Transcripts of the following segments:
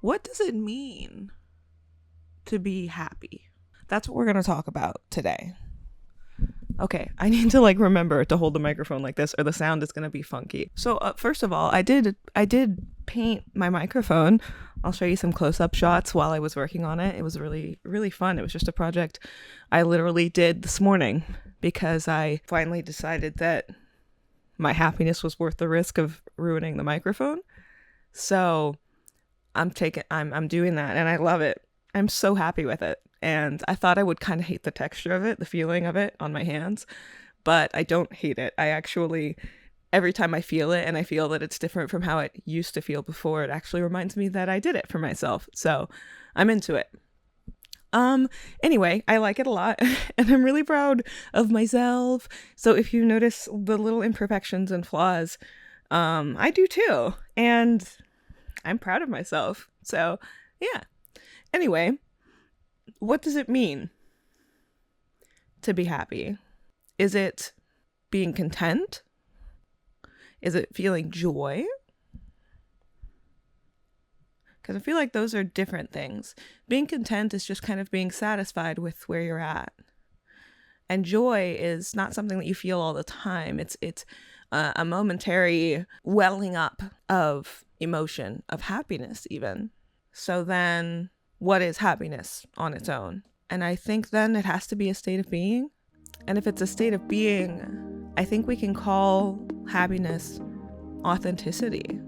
What does it mean to be happy? That's what we're going to talk about today. Okay, I need to remember to hold the microphone like this or the sound is going to be funky. So first of all, I did paint my microphone. I'll show you some close-up shots while I was working on it. It was really, really fun. It was just a project I literally did this morning because I finally decided that my happiness was worth the risk of ruining the microphone. So I'm doing that and I love it. I'm so happy with it. And I thought I would kind of hate the texture of it, the feeling of it on my hands, but I don't hate it. I actually, every time I feel it and I feel that it's different from how it used to feel before, it actually reminds me that I did it for myself. So I'm into it. Anyway, I like it a lot and I'm really proud of myself. So if you notice the little imperfections and flaws, I do too. And I'm proud of myself. So yeah. Anyway, what does it mean to be happy? Is it being content? Is it feeling joy? Because I feel like those are different things. Being content is just kind of being satisfied with where you're at. And joy is not something that you feel all the time. It's a momentary welling up of emotion, of happiness even. So then what is happiness on its own? And I think then it has to be a state of being. And if it's a state of being, I think we can call happiness authenticity.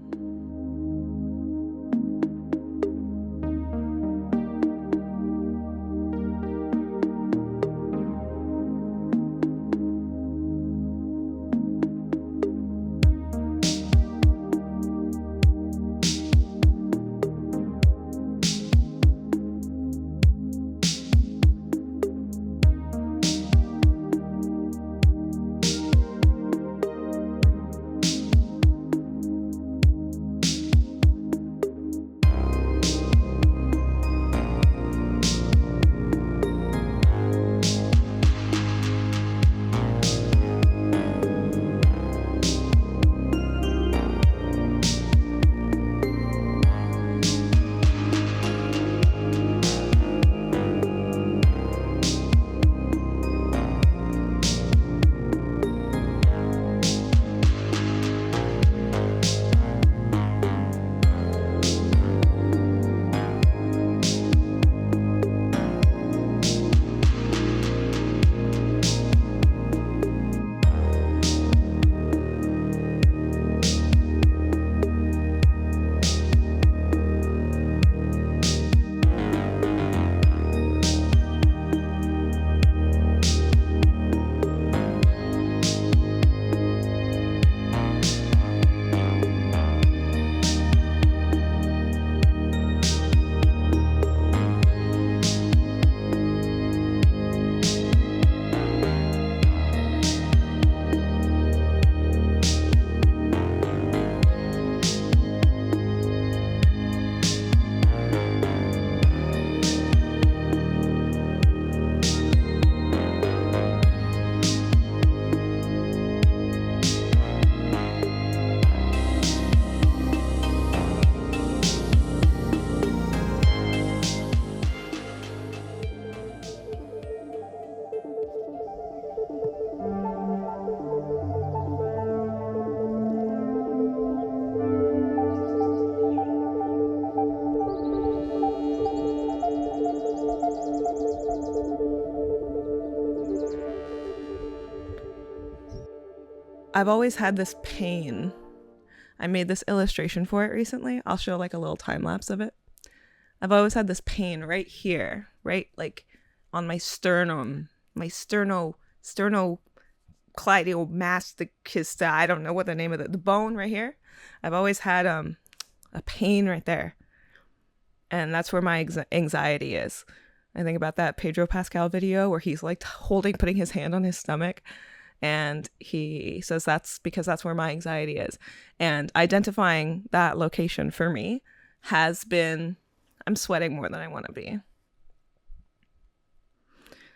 I've always had this pain. I made this illustration for it recently. I'll show a little time lapse of it. I've always had this pain right here, right on my sternum, my sternocleidomastocysta. I don't know what the name of the bone right here. I've always had a pain right there. And that's where my anxiety is. I think about that Pedro Pascal video where he's putting his hand on his stomach. And he says that's because that's where my anxiety is. And identifying that location for me has been, I'm sweating more than I want to be.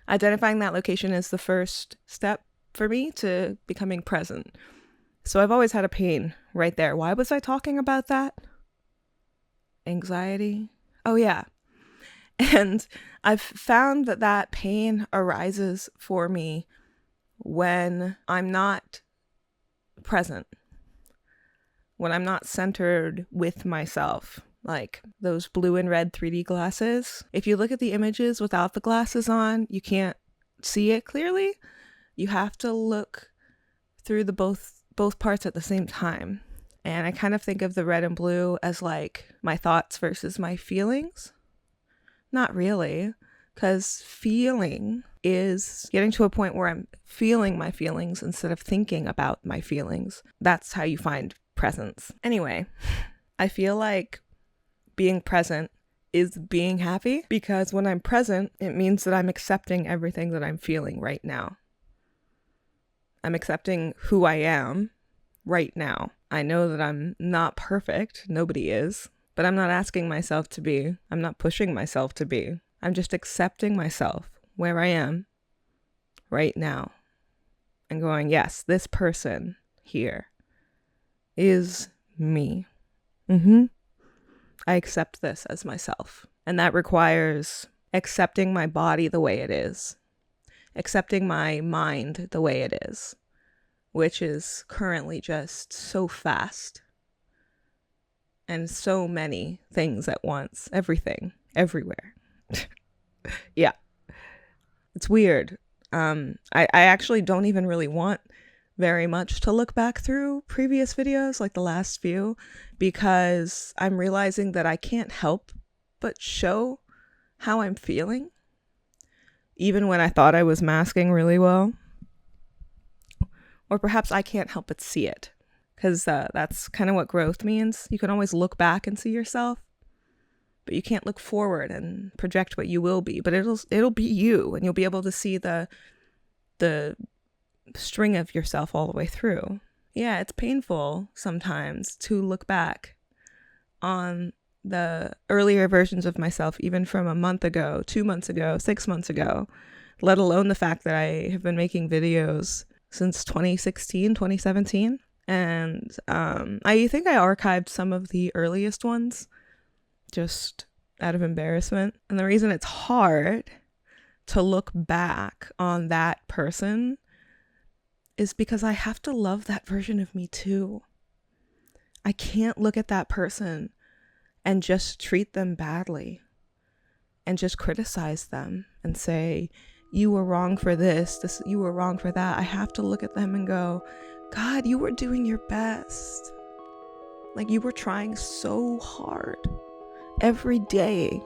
Identifying that location is the first step for me to becoming present. So I've always had a pain right there. Why was I talking about that? anxiety. Oh, yeah. And I've found that pain arises for me when I'm not present, when I'm not centered with myself. Like those blue and red 3D glasses. If you look at the images without the glasses on, you can't see it clearly. You have to look through the both parts at the same time. And I kind of think of the red and blue as like my thoughts versus my feelings. Not really, because feeling is getting to a point where I'm feeling my feelings instead of thinking about my feelings. That's how you find presence. Anyway, I feel like being present is being happy, because when I'm present, it means that I'm accepting everything that I'm feeling right now. I'm accepting who I am right now. I know that I'm not perfect. Nobody is. But I'm not asking myself to be. I'm not pushing myself to be. I'm just accepting myself where I am right now. And going, yes, this person here is me. I accept this as myself. And that requires accepting my body the way it is. Accepting my mind the way it is. Which is currently just so fast. And so many things at once. Everything. Everywhere. Yeah. It's weird. I actually don't even really want very much to look back through previous videos, like the last few, because I'm realizing that I can't help but show how I'm feeling, even when I thought I was masking really well. Or perhaps I can't help but see it, because that's kind of what growth means. You can always look back and see yourself, but you can't look forward and project what you will be. But it'll be you, and you'll be able to see the string of yourself all the way through. Yeah, it's painful sometimes to look back on the earlier versions of myself, even from a month ago, 2 months ago, 6 months ago, let alone the fact that I have been making videos since 2016, 2017. And I think I archived some of the earliest ones just out of embarrassment. And the reason it's hard to look back on that person is because I have to love that version of me too. I can't look at that person and just treat them badly and just criticize them and say, you were wrong for this, you were wrong for that. I have to look at them and go, God, you were doing your best. Like, you were trying so hard every day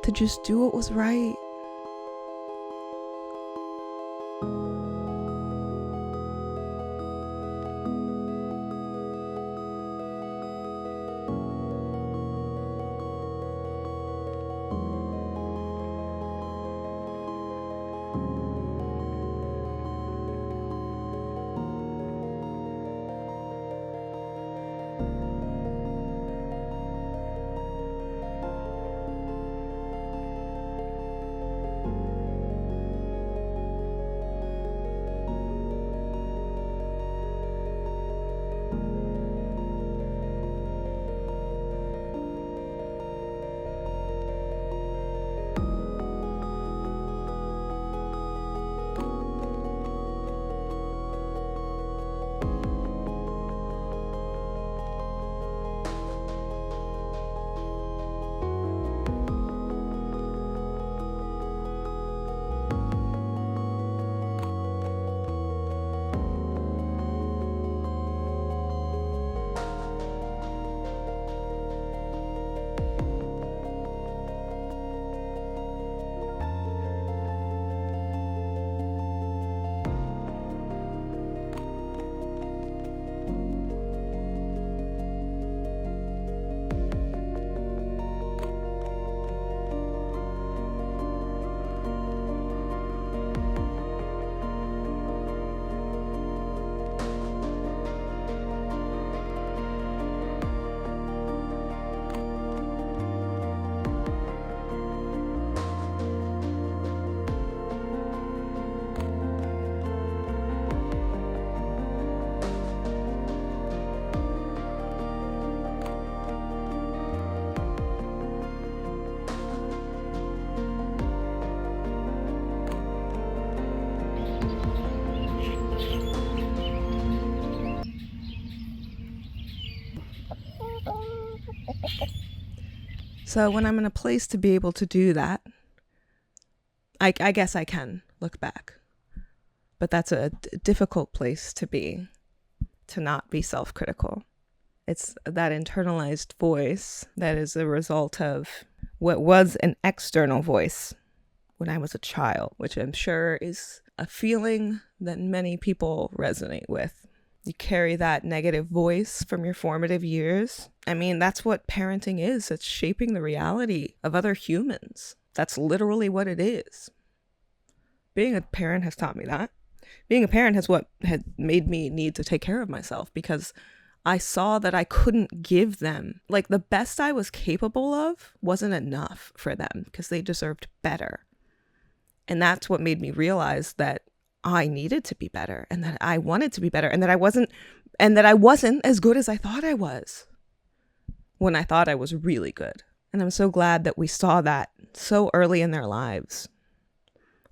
to just do what was right. So when I'm in a place to be able to do that, I guess I can look back. But that's a difficult place to be, to not be self-critical. It's that internalized voice that is a result of what was an external voice when I was a child, which I'm sure is a feeling that many people resonate with. You carry that negative voice from your formative years. I mean, that's what parenting is. It's shaping the reality of other humans. That's literally what it is. Being a parent has taught me that. Being a parent has what had made me need to take care of myself, because I saw that I couldn't give them, like, the best I was capable of wasn't enough for them, because they deserved better. And that's what made me realize that I needed to be better, and that I wanted to be better, and that I wasn't as good as I thought I was when I thought I was really good. And I'm so glad that we saw that so early in their lives.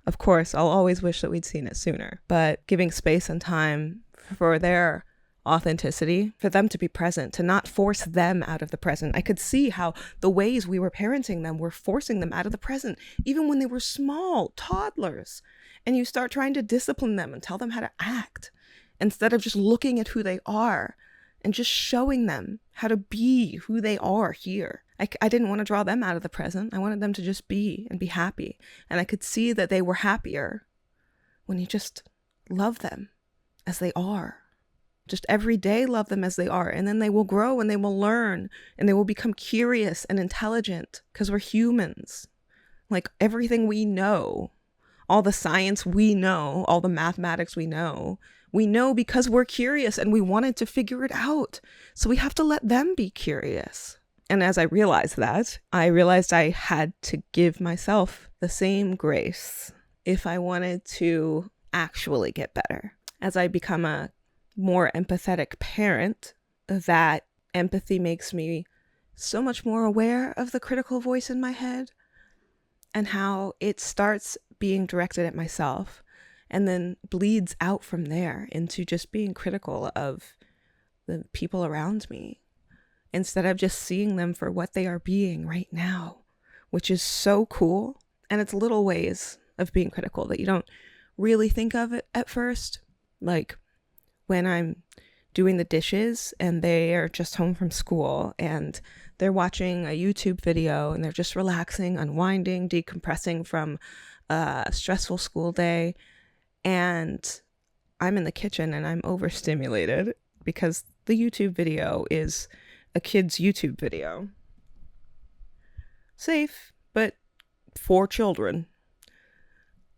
Of course, I'll always wish that we'd seen it sooner, but giving space and time for their authenticity, for them to be present, to not force them out of the present. I could see how the ways we were parenting them were forcing them out of the present, even when they were small, toddlers. And you start trying to discipline them and tell them how to act, instead of just looking at who they are and just showing them how to be who they are here. I didn't want to draw them out of the present. I wanted them to just be and be happy. And I could see that they were happier when you just love them as they are. Just every day love them as they are. And then they will grow and they will learn and they will become curious and intelligent, because we're humans. Like, everything we know, all the science we know, all the mathematics we know because we're curious and we wanted to figure it out. So we have to let them be curious. And as I realized that, I realized I had to give myself the same grace if I wanted to actually get better. As I become a more empathetic parent, that empathy makes me so much more aware of the critical voice in my head and how it starts being directed at myself and then bleeds out from there into just being critical of the people around me, instead of just seeing them for what they are being right now, which is so cool. And it's little ways of being critical that you don't really think of it at first. Like when I'm doing the dishes and they are just home from school and they're watching a YouTube video and they're just relaxing, unwinding, decompressing from a stressful school day. And I'm in the kitchen and I'm overstimulated because the YouTube video is a kid's YouTube video. Safe, but for children.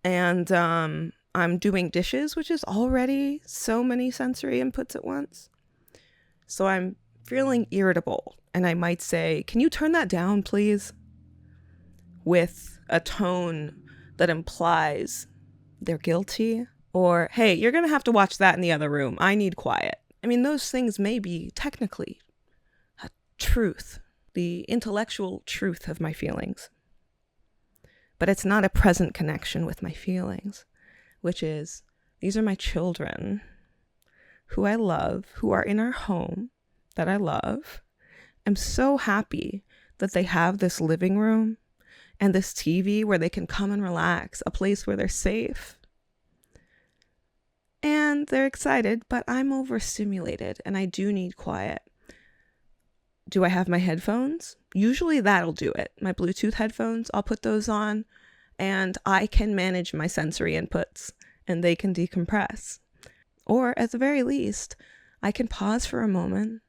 And I'm doing dishes, which is already so many sensory inputs at once. So I'm feeling irritable. And I might say, can you turn that down, please? With a tone that implies they're guilty. Or, hey, you're going to have to watch that in the other room. I need quiet. I mean, those things may be technically a truth, the intellectual truth of my feelings. But it's not a present connection with my feelings, which is, these are my children who I love, who are in our home that I love. I'm so happy that they have this living room and this TV where they can come and relax, a place where they're safe. And they're excited, but I'm overstimulated and I do need quiet. Do I have my headphones? Usually that'll do it. My Bluetooth headphones, I'll put those on and I can manage my sensory inputs and they can decompress. Or at the very least, I can pause for a moment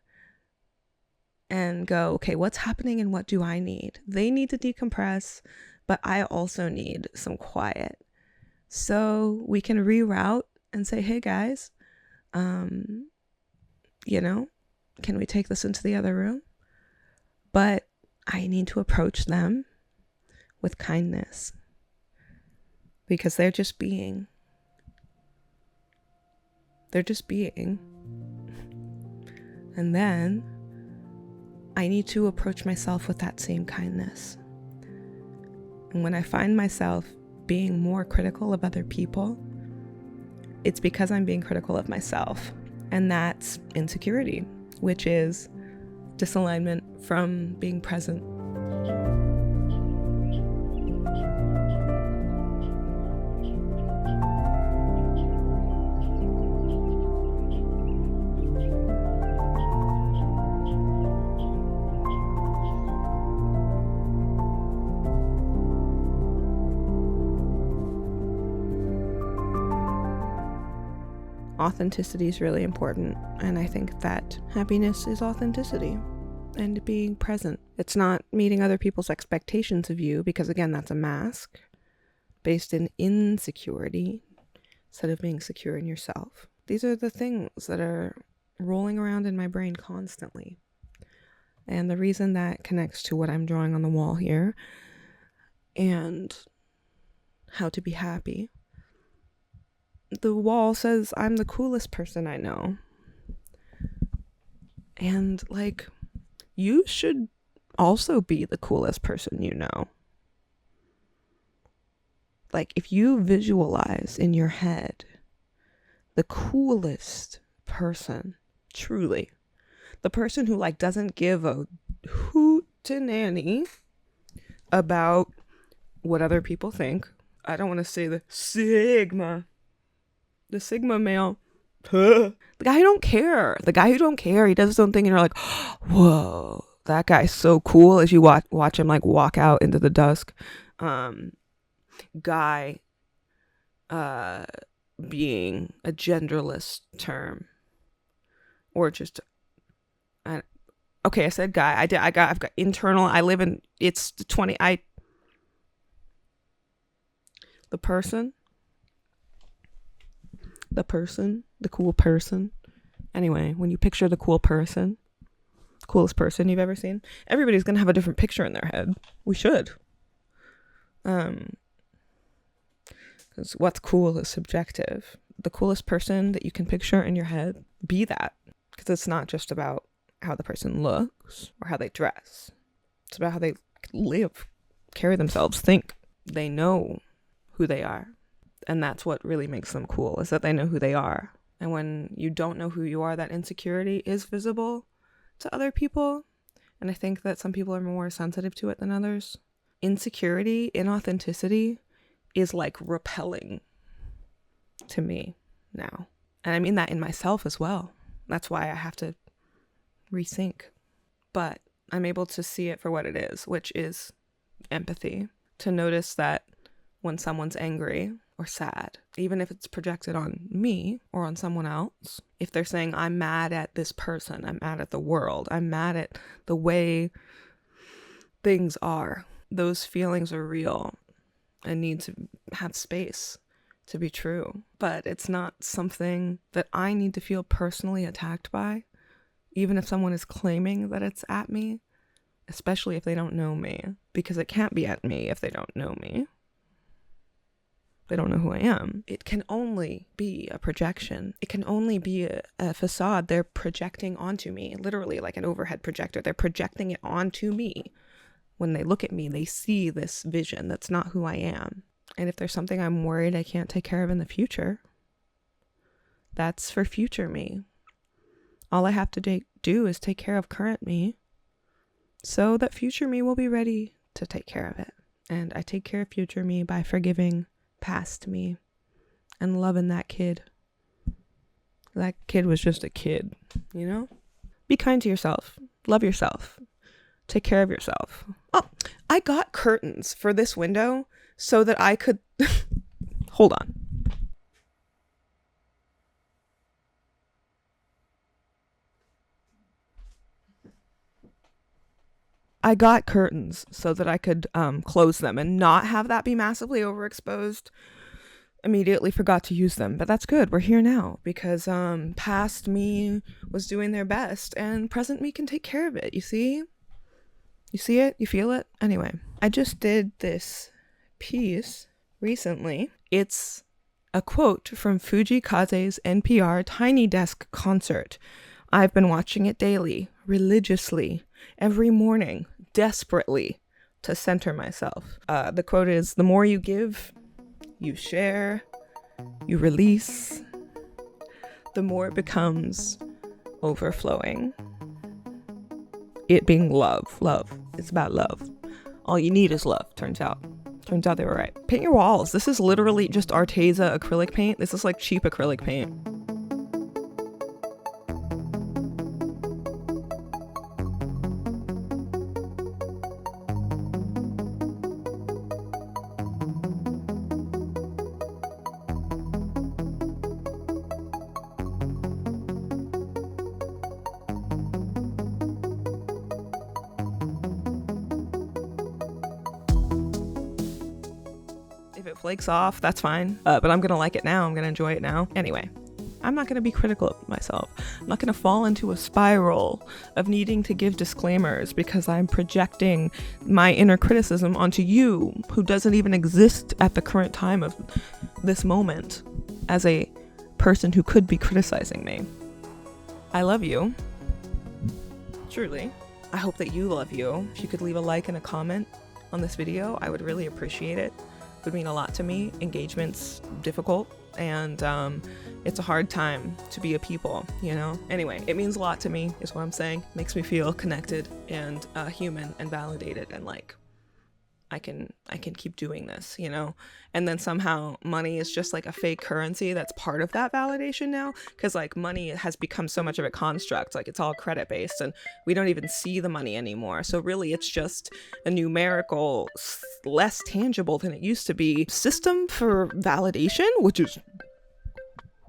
and go, okay, what's happening and what do I need? They need to decompress, but I also need some quiet. So we can reroute and say, hey guys, can we take this into the other room? But I need to approach them with kindness because they're just being. They're just being. And then I need to approach myself with that same kindness. And when I find myself being more critical of other people, it's because I'm being critical of myself. And that's insecurity, which is disalignment from being present. Authenticity is really important, and I think that happiness is authenticity and being present. It's not meeting other people's expectations of you, because again, that's a mask based in insecurity instead of being secure in yourself. These are the things that are rolling around in my brain constantly, and the reason that connects to what I'm drawing on the wall here and how to be happy. The wall says I'm the coolest person I know. And like, you should also be the coolest person you know. Like, if you visualize in your head the coolest person, truly, the person who like doesn't give a hootenanny about what other people think. I don't want to say the sigma male. The guy who don't care. He does his own thing, and you're like, whoa, that guy's so cool. As you watch him like walk out into the dusk. Guy being a genderless term, or just okay, I said guy. I've got internal. I live in, it's the 20. The cool person. Anyway, when you picture the coolest person you've ever seen, everybody's gonna have a different picture in their head. We should. Because what's cool is subjective. The coolest person that you can picture in your head, be that. Because it's not just about how the person looks or how they dress. It's about how they live, carry themselves, think. They know who they are. And that's what really makes them cool, is that they know who they are. And when you don't know who you are, that insecurity is visible to other people. And I think that some people are more sensitive to it than others. Insecurity, inauthenticity is like repelling to me now. And I mean that in myself as well. That's why I have to rethink. But I'm able to see it for what it is, which is empathy. To notice that when someone's angry or sad, even if it's projected on me or on someone else, if they're saying, I'm mad at this person, I'm mad at the world, I'm mad at the way things are, those feelings are real and need to have space to be true. But it's not something that I need to feel personally attacked by, even if someone is claiming that it's at me, especially if they don't know me, because it can't be at me if they don't know me. They don't know who I am. It can only be a projection. It can only be a facade they're projecting onto me, literally like an overhead projector. They're projecting it onto me. When they look at me, they see this vision that's not who I am. And if there's something I'm worried I can't take care of in the future, that's for future me. All I have to do is take care of current me so that future me will be ready to take care of it. And I take care of future me by forgiving past me and loving that kid. That kid was just a kid, you know? Be kind to yourself. Love yourself. Take care of yourself. Oh, I got curtains for this window so that I could... Hold on. I got curtains so that I could close them and not have that be massively overexposed. Immediately forgot to use them, but that's good. We're here now because past me was doing their best and present me can take care of it. You see? You see it? You feel it? Anyway, I just did this piece recently. It's a quote from Fuji Kaze's NPR Tiny Desk concert. I've been watching it daily, religiously, every morning, desperately, to center myself. The quote is, "The more you give, you share, you release, the more it becomes overflowing." it being love. It's about love. All you need is love, turns out. Turns out they were right. Paint your walls. This is literally just Arteza acrylic paint. This is like cheap acrylic paint. If it flakes off, that's fine. But I'm gonna like it now. I'm gonna enjoy it now. Anyway, I'm not gonna be critical of myself. I'm not gonna fall into a spiral of needing to give disclaimers because I'm projecting my inner criticism onto you, who doesn't even exist at the current time of this moment, as a person who could be criticizing me. I love you. Truly. I hope that you love you. If you could leave a like and a comment on this video, I would really appreciate it. Would mean a lot to me. Engagement's difficult, and it's a hard time to be a people, you know? Anyway, it means a lot to me, is what I'm saying. Makes me feel connected and human and validated, and like I can keep doing this, you know? And then somehow money is just like a fake currency that's part of that validation now, because like money has become so much of a construct. Like it's all credit based and we don't even see the money anymore. So really it's just a numerical, less tangible than it used to be system for validation, which is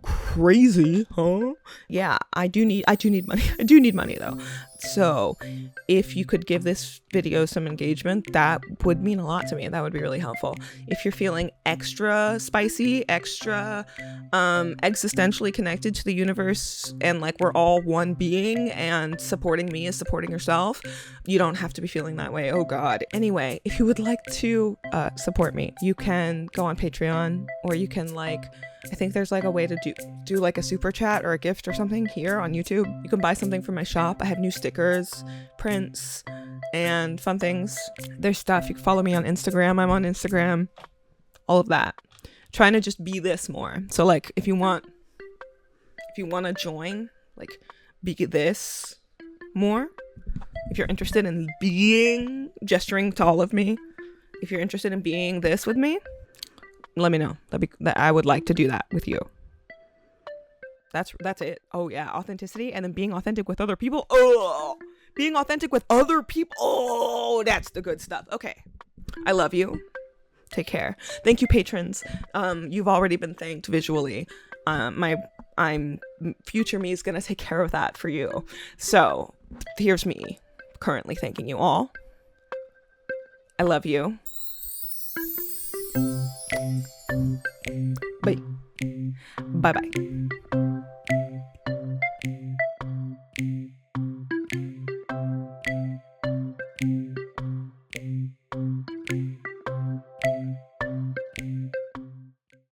crazy, huh? Yeah, I do need money. I do need money though. So if you could give this video some engagement, that would mean a lot to me. That would be really helpful. If you're feeling extra spicy, extra existentially connected to the universe, and like we're all one being and supporting me is supporting yourself, you don't have to be feeling that way. Oh God. Anyway, if you would like to support me, you can go on Patreon, or you can I think there's like a way to do like a super chat or a gift or something here on YouTube. You can buy something from my shop. I have new stickers, prints, and fun things. There's stuff. You can follow me on Instagram. I'm on Instagram. All of that. Trying to just be this more. So like if you want to join, like be this more. If you're interested in gesturing to all of me, if you're interested in being this with me, let me know. That I would like to do that with you. That's it. Oh yeah, authenticity, and then being authentic with other people. Oh, being authentic with other people. Oh, that's the good stuff. Okay, I love you. Take care. Thank you, patrons. You've already been thanked visually. I'm future me is gonna take care of that for you. So here's me currently thanking you all. I love you. Bye. Bye-bye.